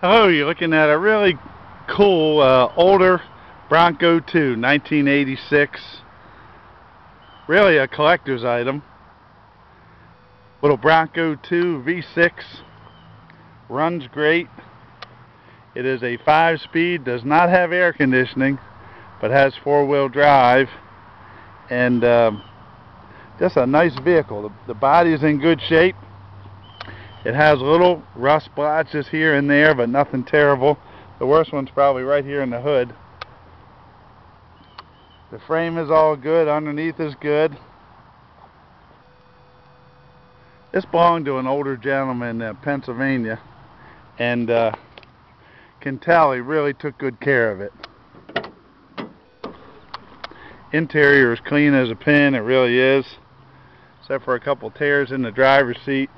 Hello, you're looking at a really cool older Bronco 2, 1986. Really a collector's item. Little Bronco 2 V6. Runs great. It is a 5-speed, does not have air conditioning, but has 4-wheel drive. And just a nice vehicle. The body is in good shape. It has little rust blotches here and there, but nothing terrible. The worst one's probably right here in the hood. The frame is all good, underneath is good. This belonged to an older gentleman in Pennsylvania, and can tell he really took good care of it. Interior is clean as a pin, it really is, except for a couple tears in the driver's seat.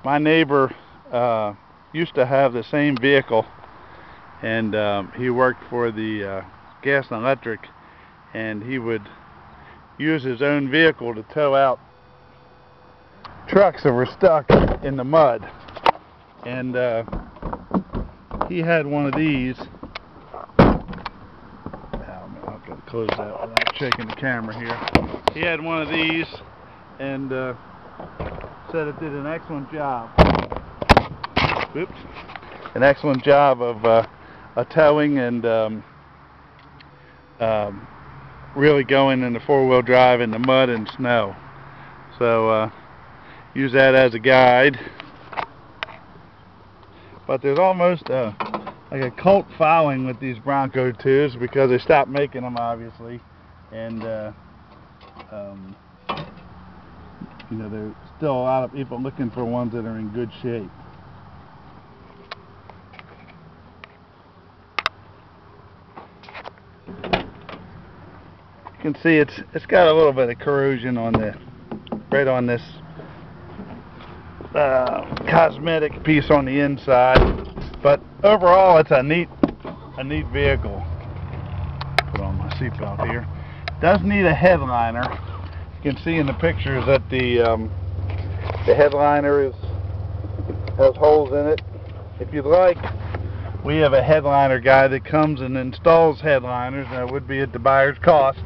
My neighbor used to have the same vehicle, and he worked for the gas and electric, and he would use his own vehicle to tow out trucks that were stuck in the mud. And he had one of these. I'm going to close that without checking the camera here. He had one of these, and said it did an excellent job. Oops. An excellent job of towing and really going in the 4-wheel drive in the mud and snow. So use that as a guide. But there's almost like a cult following with these Bronco 2s because they stopped making them, obviously, and you know, there's still a lot of people looking for ones that are in good shape. You can see it's got a little bit of corrosion on the right on this cosmetic piece on the inside, but overall it's a neat vehicle. Put on my seatbelt here. Does need a headliner. You can see in the pictures that the headliner has holes in it. If you'd like, we have a headliner guy that comes and installs headliners, and it would be at the buyer's cost,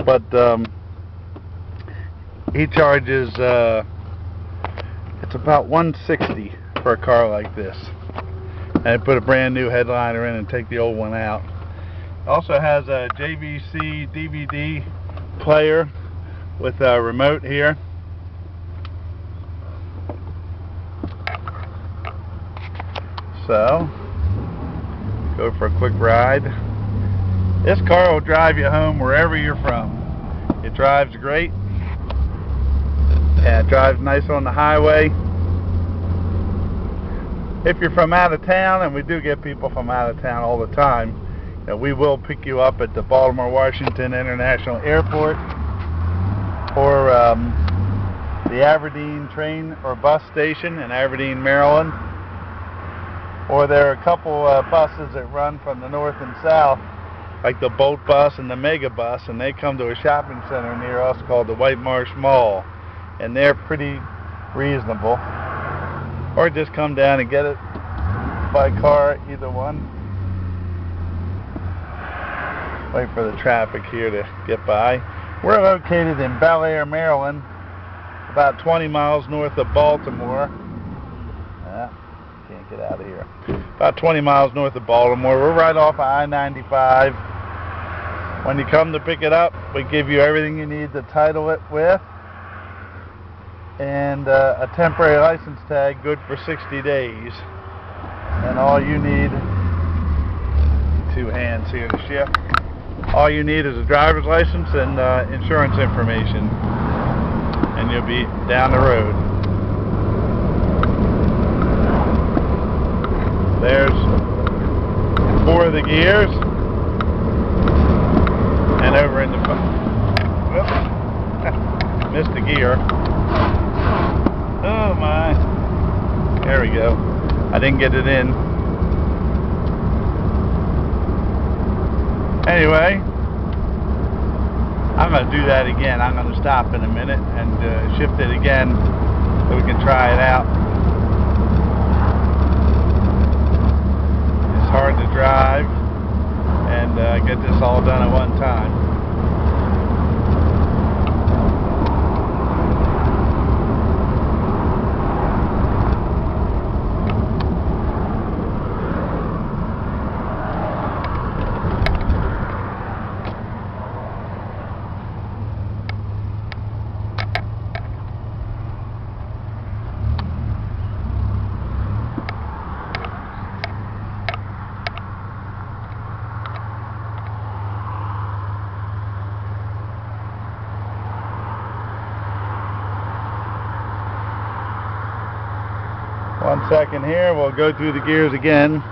but he charges it's about $160 for a car like this, and I put a brand new headliner in and take the old one out. It also has a JVC DVD player with a remote here. So, go for a quick ride. This car will drive you home wherever you're from. It drives great. And it drives nice on the highway. If you're from out of town, and we do get people from out of town all the time, you know, we will pick you up at the Baltimore-Washington International Airport, or the Aberdeen train or bus station in Aberdeen, Maryland. Or there are a couple buses that run from the north and south, like the Bolt bus and the Mega bus, and they come to a shopping center near us called the White Marsh Mall, and they're pretty reasonable. Or just come down and get it by car, either one. Wait for the traffic here to get by. We're located in Bel Air, Maryland, about 20 miles north of Baltimore. Can't get out of here. About 20 miles north of Baltimore. We're right off of I-95. When you come to pick it up, we give you everything you need to title it with, and a temporary license tag good for 60 days. And all you need, 2 hands here to shift. All you need is a driver's license and insurance information, and you'll be down the road. There's 4 of the gears, and over in the whoops, missed the gear. Oh my! There we go. I didn't get it in. Anyway, I'm going to do that again. I'm going to stop in a minute and shift it again so we can try it out. get this all done at one time. One second here, we'll go through the gears again.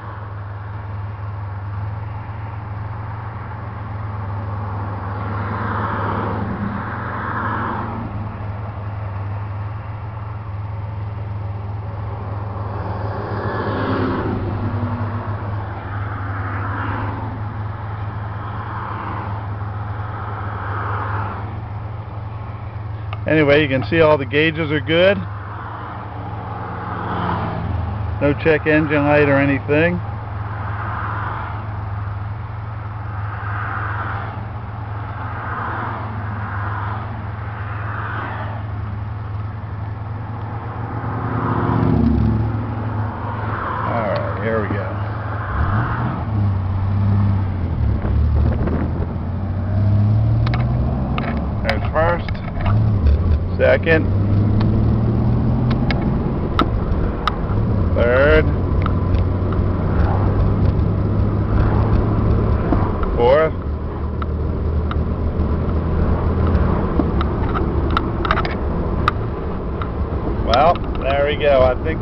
Anyway, you can see all the gauges are good. No check engine light or anything. Alright, here we go. There's first, second, third, fourth, well, there we go. I think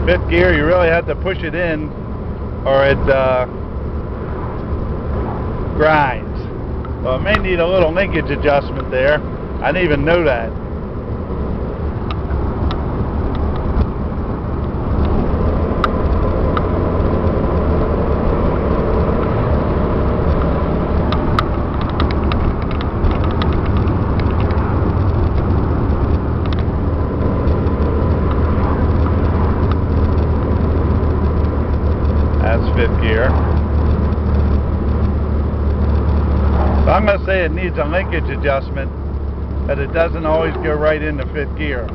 fifth gear, you really have to push it in or it grinds. So it may need a little linkage adjustment there. I didn't even know that. That's fifth gear. So I'm going to say it needs a linkage adjustment, but it doesn't always go right into fifth gear.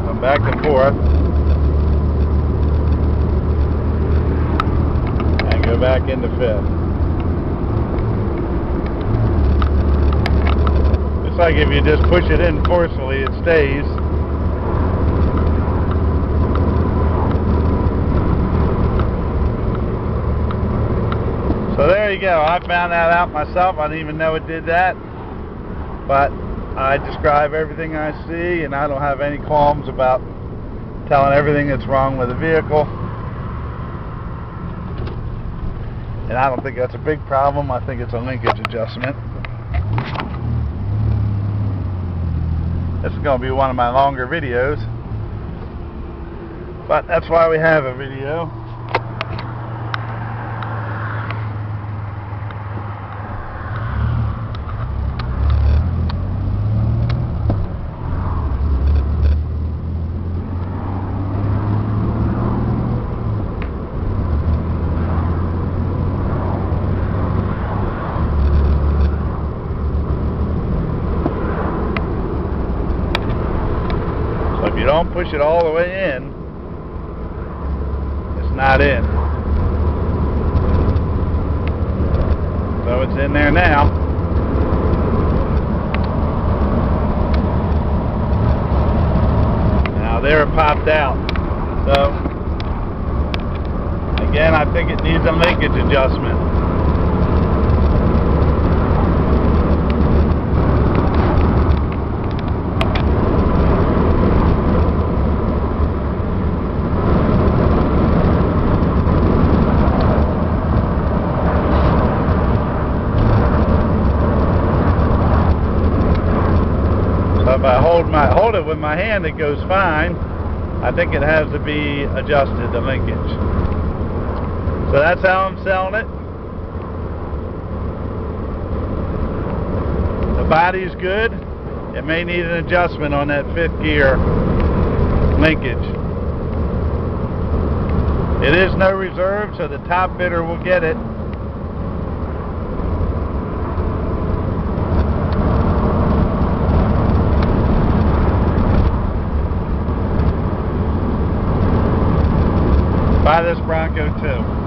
Come back and forth. And go back into fifth. It's like if you just push it in forcefully, it stays. So there you go. I found that out myself. I didn't even know it did that. But I describe everything I see, and I don't have any qualms about telling everything that's wrong with the vehicle. And I don't think that's a big problem. I think it's a linkage adjustment. This is going to be one of my longer videos. But that's why we have a video. So if you don't push it all the way in, it's not in. So it's in there now. Now there it popped out. So again, I think it needs a linkage adjustment. If I hold it with my hand, it goes fine. I think it has to be adjusted, the linkage. So that's how I'm selling it. The body's good. It may need an adjustment on that fifth gear linkage. It is no reserve, so the top bidder will get it. Buy this Bronco too.